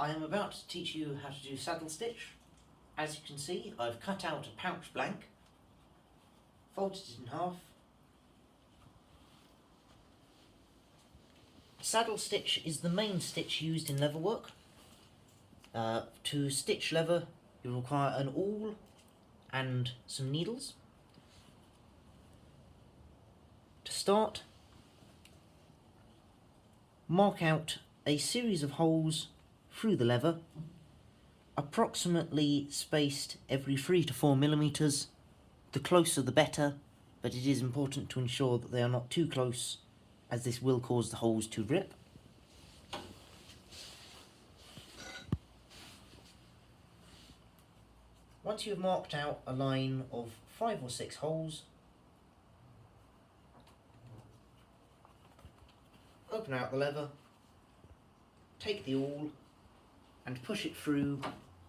I am about to teach you how to do saddle stitch. As you can see, I've cut out a pouch blank, folded it in half. Saddle stitch is the main stitch used in leatherwork. To stitch leather, you require an awl and some needles. To start, mark out a series of holes through the leather, approximately spaced every 3 to 4 millimeters. The closer the better, but it is important to ensure that they are not too close, as this will cause the holes to rip. Once you have marked out a line of 5 or 6 holes, open out the leather, take the awl and push it through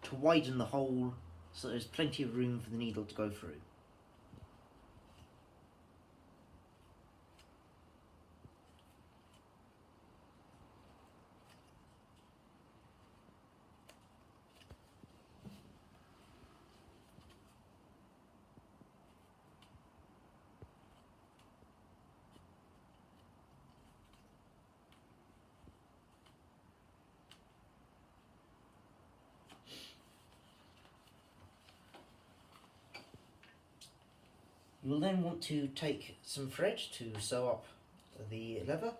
to widen the hole so there's plenty of room for the needle to go through. You will then want to take some thread to sew up the leather.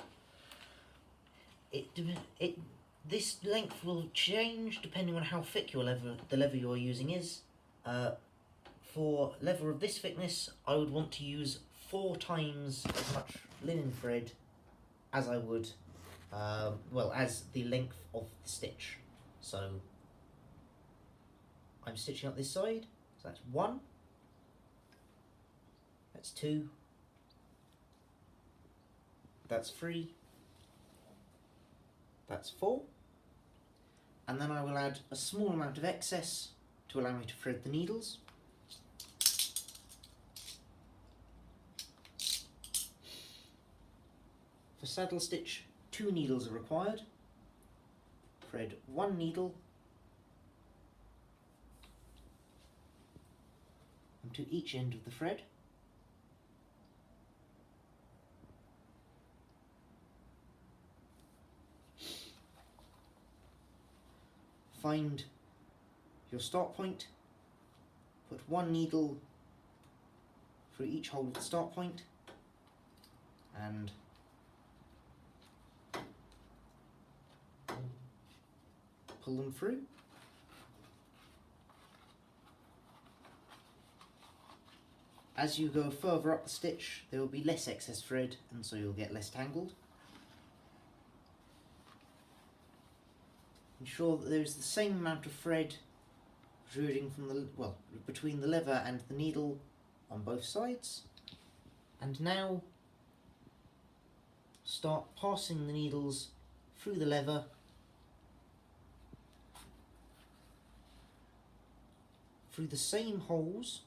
This length will change depending on how thick the leather you are using is. For leather of this thickness, I would want to use 4 times as much linen thread as I would, as the length of the stitch. So I'm stitching up this side, so that's 1. That's 2, that's 3, that's 4, and then I will add a small amount of excess to allow me to thread the needles. For saddle stitch, 2 needles are required. Thread 1 needle onto each end of the thread. Find your start point, put 1 needle through each hole of the start point, and pull them through. As you go further up the stitch, there will be less excess thread, and so you'll get less tangled. Ensure that there is the same amount of thread protruding from between the leather and the needle on both sides. And now start passing the needles through the leather through the same holes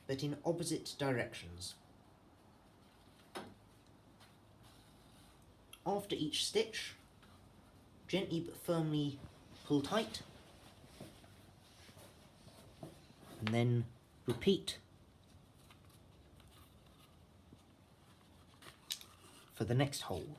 but in opposite directions. After each stitch, gently but firmly pull tight, and then repeat for the next hole.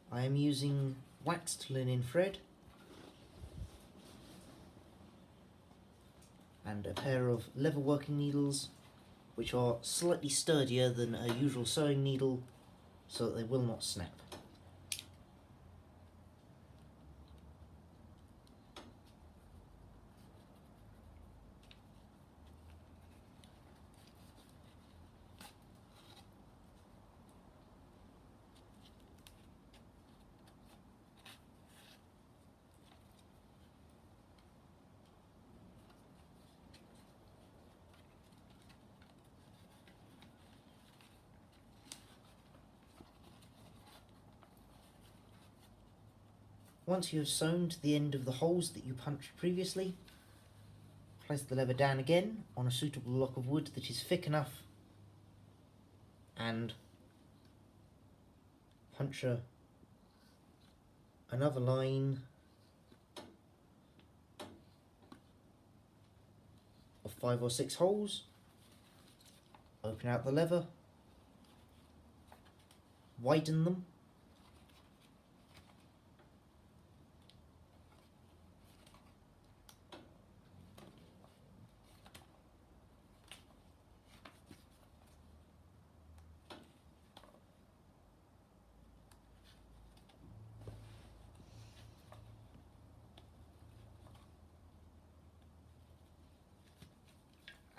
I am using waxed linen thread and a pair of leatherworking needles, which are slightly sturdier than a usual sewing needle, so that they will not snap. Once you have sewn to the end of the holes that you punched previously, place the leather down again on a suitable block of wood that is thick enough and puncture another line of 5 or 6 holes, open out the leather, widen them,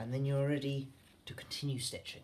and then you're ready to continue stitching.